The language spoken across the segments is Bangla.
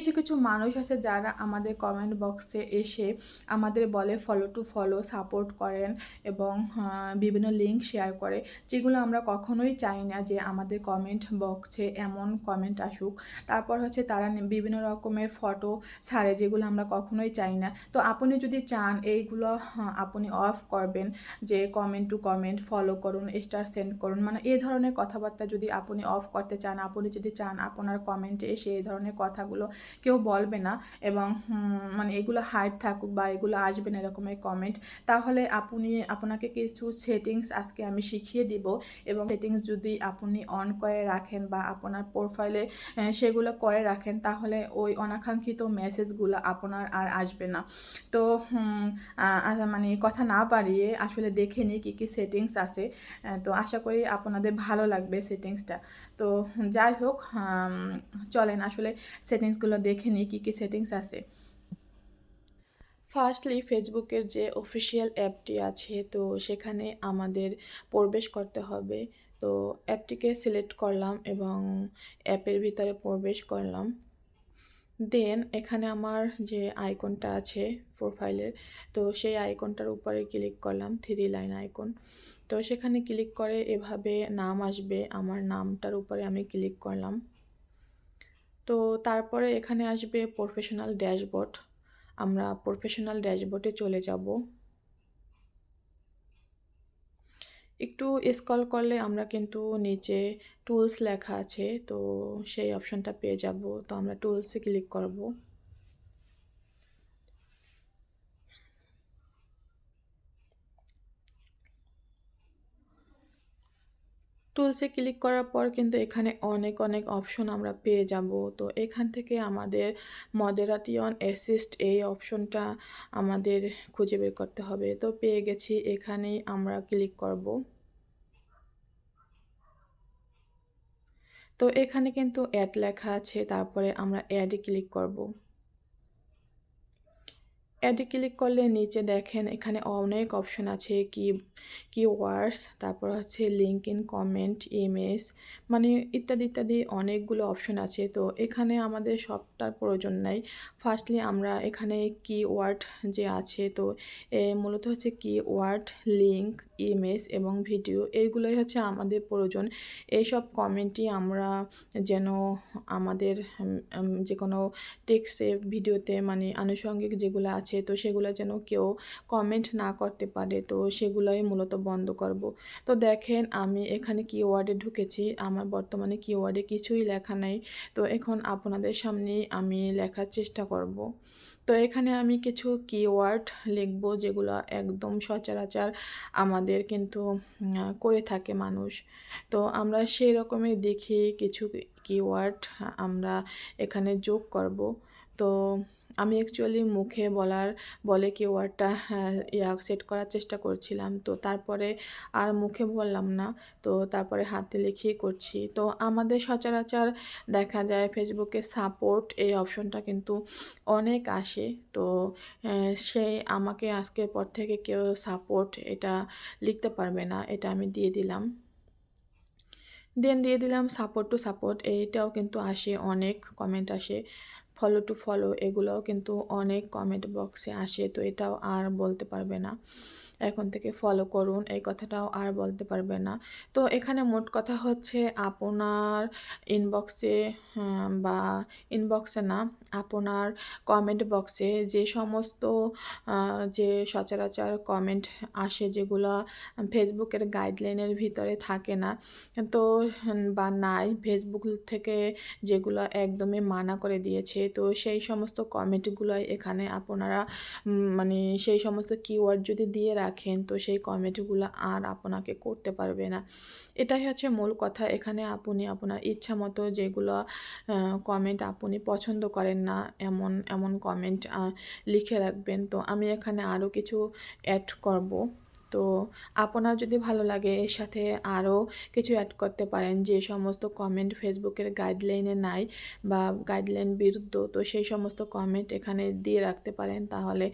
কিছু কিছু মানুষ আছে যারা আমাদের কমেন্ট বক্সে এসে আমাদের বলে ফলো টু ফলো, সাপোর্ট করেন এবং বিভিন্ন লিঙ্ক শেয়ার করে, যেগুলো আমরা কখনোই চাই না যে আমাদের কমেন্ট বক্সে এমন কমেন্ট আসুক। তারপর হচ্ছে তারা বিভিন্ন রকমের ফটো ছাড়ে, যেগুলো আমরা কখনোই চাই না। তো আপনি যদি চান এইগুলো আপনি অফ করবেন, যে কমেন্ট টু কমেন্ট, ফলো করুন, স্টার সেন্ড করুন, মানে এই ধরনের কথাবার্তা যদি আপনি অফ করতে চান, আপনি যদি চান আপনার কমেন্টে এসে এই ধরনের কথাগুলো কেউ বলবে না এবং মানে এগুলো হাইড থাকুক বা এগুলো আসবে না এরকমের কমেন্ট, তাহলে আপনাকে কিছু সেটিংস আজকে আমি শিখিয়ে দিব। এবং সেটিংস যদি আপনি অন করে রাখেন বা আপনার প্রোফাইলে সেগুলো করে রাখেন, তাহলে ওই অনাকাঙ্ক্ষিত মেসেজগুলো আপনার আর আসবে না। তো মানে কথা না বাড়িয়ে আসলে দেখে নিই কী কী সেটিংস আছে। তো আশা করি আপনাদের ভালো লাগবে সেটিংসটা। তো যাই হোক, চলেন আসলে সেটিংসগুলো দেখে নিই কী কী সেটিংস আছে। ফার্স্টলি ফেসবুকের যে অফিসিয়াল অ্যাপটি আছে, তো সেখানে আমাদের প্রবেশ করতে হবে। তো অ্যাপটিকে সিলেক্ট করলাম এবং অ্যাপের ভিতরে প্রবেশ করলাম। দেন এখানে আমার যে আইকনটা আছে প্রোফাইলের, তো সেই আইকনটার উপরে ক্লিক করলাম, 3 লাইন আইকন। তো সেখানে ক্লিক করে এভাবে নাম আসবে, আমার নামটার উপরে আমি ক্লিক করলাম। তো তারপরে এখানে আসবে প্রফেশনাল ড্যাশবোর্ড, আমরা প্রফেশনাল ড্যাশবোর্ডে চলে যাব। একটু স্ক্রল করলে আমরা কিন্তু নিচে টুলস লেখা আছে, তো সেই অপশনটা পেয়ে যাব। তো আমরা টুলসে ক্লিক করব। টুলসে ক্লিক করার পর কিন্তু এখানে অনেক অনেক অপশন আমরা পেয়ে যাব। তো এখান থেকে আমাদের মডারেশন অ্যাসিস্ট এই অপশনটা আমাদের খুঁজে বের করতে হবে। তো পেয়ে গেছি, এখানেই আমরা ক্লিক করব। তো এখানে কিন্তু অ্যাড লেখা আছে, তারপরে আমরা অ্যাডে ক্লিক করব। অ্যাডে ক্লিক করলে নিচে দেখেন এখানে অনেক অপশন আছে, কিওয়ার্ডস, তারপর হচ্ছে লিঙ্ক ইন, কমেন্ট, ইমেজ, মানে ইত্যাদি ইত্যাদি অনেকগুলো অপশন আছে। তো এখানে আমাদের সবটার প্রয়োজন নাই। ফার্স্টলি আমরা এখানে কিওয়ার্ড যে আছে, তো মূলত হচ্ছে কিওয়ার্ড, লিঙ্ক, ইমেজ এবং ভিডিও, এইগুলোই হচ্ছে আমাদের প্রয়োজন। এইসব কমেন্টই আমরা যেন আমাদের যে কোনো টেক্সটে, ভিডিওতে, মানে আনুষঙ্গিক যেগুলো আছে, তো সেগুলো যেন কেউ কমেন্ট না করতে পারে, তো সেগুলোই মূলত বন্ধ করব। তো দেখেন আমি এখানে কিওয়ার্ডে ঢুকেছি, আমার বর্তমানে কিওয়ার্ডে কিছুই লেখা নাই। তো এখন আপনাদের সামনে আমি লেখার চেষ্টা করব। তো এখানে আমি কিছু কিওয়ার্ড লিখব, যেগুলো একদম সচরাচর আমাদের কিন্তু করে থাকে মানুষ। তো আমরা সেই রকমই দেখি কিছু কিওয়ার্ড আমরা এখানে যোগ করব। তো আমি অ্যাকচুয়ালি মুখে বলে কিওয়ার্ডটা সেট করার চেষ্টা করছিলাম, তো তারপরে আর মুখে বললাম না, তো তারপরে হাতে লিখিয়ে করছি। তো আমাদের সচরাচর দেখা যায় ফেসবুকে সাপোর্ট এই অপশনটা কিন্তু অনেক আসে। তো সে আমাকে আজকের পর থেকে কেউ সাপোর্ট এটা লিখতে পারবে না, এটা আমি দিয়ে দিলাম। দেন দিয়ে দিলাম সাপোর্ট টু সাপোর্ট, এইটাও কিন্তু আসে, অনেক কমেন্ট আসে। ফলো টু ফলো, এগুলোও কিন্তু অনেক কমেন্ট বক্সে আসে, তো এটাও আর বলতে পারবে না। এখন থেকে ফলো করুন এই কথাটাও আর বলতে পারবে না। তো এখানে মোট কথা হচ্ছে আপনার ইনবক্সে বা ইনবক্সে না, আপনার কমেন্ট বক্সে যে সমস্ত যে সচরাচর কমেন্ট আসে, যেগুলো ফেসবুকের গাইডলাইনের ভিতরে থাকে না, তো বা নাই, ফেসবুক থেকে যেগুলো একদমই মানা করে দিয়েছে, তো সেই সমস্ত কমেন্টগুলোই এখানে আপনারা মানে সেই সমস্ত কিওয়ার্ড যদি দিয়ে রাখেন, তো সেই কমেন্টগুলো আর আপনাকে করতে পারবে না। এটাই হচ্ছে মূল কথা। এখানে আপনি আপনার ইচ্ছা মতো যেগুলো কমেন্ট আপনি পছন্দ করেন না, এমন এমন কমেন্ট লিখে রাখবেন। তো আমি এখানে আরও কিছু অ্যাড করব। তো আপনার যদি ভালো লাগে এর সাথে আরও কিছু অ্যাড করতে পারেন, যে সমস্ত কমেন্ট ফেসবুকের গাইডলাইনে নাই বা গাইডলাইন বিরুদ্ধ, তো সেই সমস্ত কমেন্ট এখানে দিয়ে রাখতে পারেন, তাহলে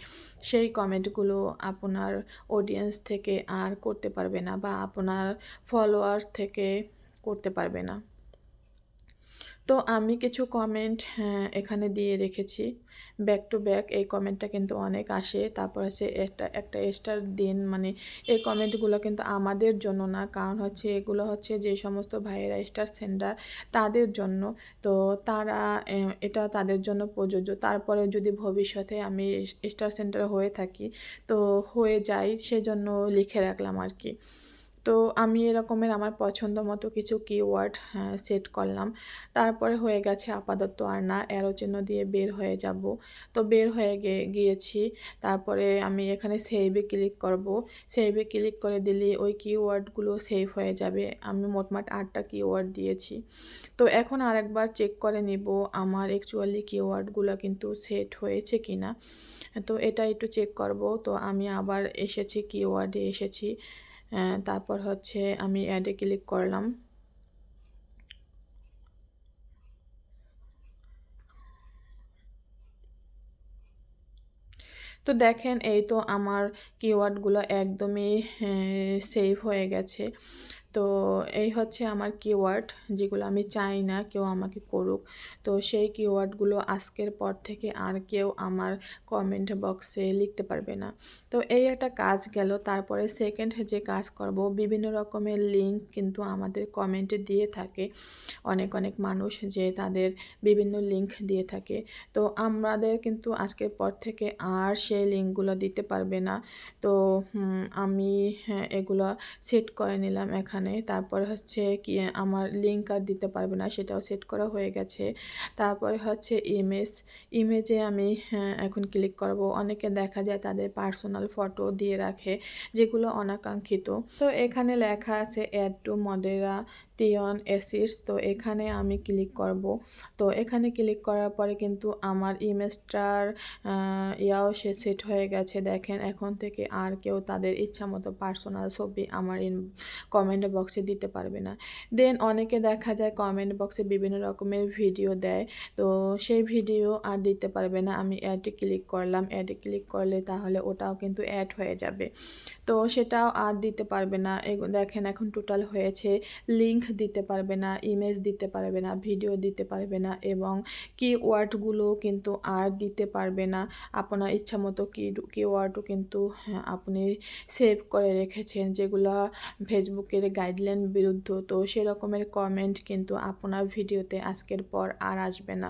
সেই কমেন্টগুলো আপনার অডিয়েন্স থেকে আর করতে পারবে না বা আপনার ফলোয়ার থেকে করতে পারবে না। তো আমি কিছু কমেন্ট এখানে দিয়ে রেখেছি। ব্যাক টু ব্যাক এই কমেন্টটা কিন্তু অনেক আসে। তারপর হচ্ছে একটা স্টার দিন, মানে এই কমেন্টগুলো কিন্তু আমাদের জন্য না। কারণ হচ্ছে এগুলো হচ্ছে যে সমস্ত ভাইয়েরা স্টার সেন্ডার তাদের জন্য। তো তারা এটা তাদের জন্য প্রযোজ্য। তারপরে যদি ভবিষ্যতে আমি স্টার সেন্টার হয়ে থাকি, তো হয়ে যাই, সেজন্য লিখে রাখলাম আরকি। তো আমি এরকমের আমার পছন্দ মতো কিছু কিওয়ার্ড সেট করলাম। তারপরে হয়ে গেছে আপাতত আর না, অ্যারো চিহ্ন দিয়ে বের হয়ে যাব। তো বের হয়ে গিয়েছি। তারপরে আমি এখানে সেভে ক্লিক করব। সেভে ক্লিক করে দিলেই ওই কিওয়ার্ডগুলো সেভ হয়ে যাবে। আমি মোটমাট ৮ টা কিওয়ার্ড দিয়েছি। তো এখন আরেকবার চেক করে নিব আমার অ্যাকচুয়ালি কিওয়ার্ডগুলো কিন্তু সেট হয়েছে কিনা। তো এটা একটু চেক করব। তো আমি আবার এসেছি, কিওয়ার্ডে এসেছি। তারপর হচ্ছে আমি অ্যাডে ক্লিক করলাম। তো দেখেন এই তো আমার কিওয়ার্ডগুলো একদমই সেভ হয়ে গেছে। তো এই হচ্ছে আমার কিওয়ার্ড, যেগুলো আমি চাই না কেউ আমাকে করুক। তো সেই কিওয়ার্ডগুলো আজকের পর থেকে আর কেউ আমার কমেন্ট বক্সে লিখতে পারবে না। তো এই একটা কাজ গেল। তারপরে সেকেন্ড যে কাজ করব, বিভিন্ন রকমের লিঙ্ক কিন্তু আমাদের কমেন্টে দিয়ে থাকে অনেক অনেক মানুষ, যে তাদের বিভিন্ন লিঙ্ক দিয়ে থাকে। তো আমাদের কিন্তু আজকের পর থেকে আর সেই লিঙ্কগুলো দিতে পারবে না। তো আমি এগুলো সেট করে নিলাম এখানে। তারপরে হচ্ছে কি আমার লিঙ্ক আর দিতে পারবে না, সেটাও সেট করা হয়ে গেছে। তারপরে হচ্ছে ইমেজে আমি এখন ক্লিক করব। অনেকে দেখা যায় তাদের পার্সোনাল ফটো দিয়ে রাখে, যেগুলো অনাকাঙ্ক্ষিত। তো এখানে লেখা আছে অ্যাড টু টিয়ন অ্যাসিস্ট। তো এখানে আমি ক্লিক করব। তো এখানে ক্লিক করার পরে কিন্তু আমার ইমেজটার ইয়াও সেট হয়ে গেছে। দেখেন এখন থেকে আর কেউ তাদের ইচ্ছা মতো পার্সোনাল ছবি আমার কমেন্ট বক্সে দিতে পারবে না। দেন অনেকে দেখা যায় কমেন্ট বক্সে বিভিন্ন রকমের ভিডিও দেয়। তো সেই ভিডিও আর দিতে পারবে না। আমি অ্যাডে ক্লিক করলাম। অ্যাডে ক্লিক করলে তাহলে ওটাও কিন্তু অ্যাড হয়ে যাবে। তো সেটাও আর দিতে পারবে না। দেখেন এখন টোটাল হয়েছে। লিঙ্ক দিতে পারবে না, ইমেজ দিতে পারবে না, ভিডিও দিতে পারবে না, এবং কিওয়ার্ডগুলো কিন্তু আর দিতে পারবে না। আপনার ইচ্ছামতো কিওয়ার্ডও কিন্তু আপনি সেভ করে রেখেছেন, যেগুলো ফেসবুকের গাইডলাইন বিরুদ্ধ। তো সেরকমের কমেন্ট কিন্তু আপনার ভিডিওতে আজকের পর আর আসবে না।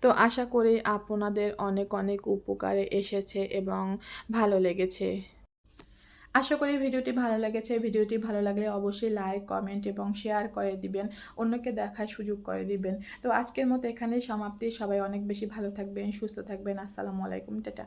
তো আশা করি আপনাদের অনেক অনেক উপকারে এসেছে এবং ভালো লেগেছে। আশা করি ভিডিওটি ভালো লেগেছে। ভিডিওটি ভালো লাগলে অবশ্যই লাইক, কমেন্ট এবং শেয়ার করে দিবেন। অন্যকে দেখার সুযোগ করে দিবেন। তো আজকের মতো এখানেই সমাপ্তি। সবাই অনেক বেশি ভালো থাকবেন, সুস্থ থাকবেন। আসসালামু আলাইকুম। টাটা।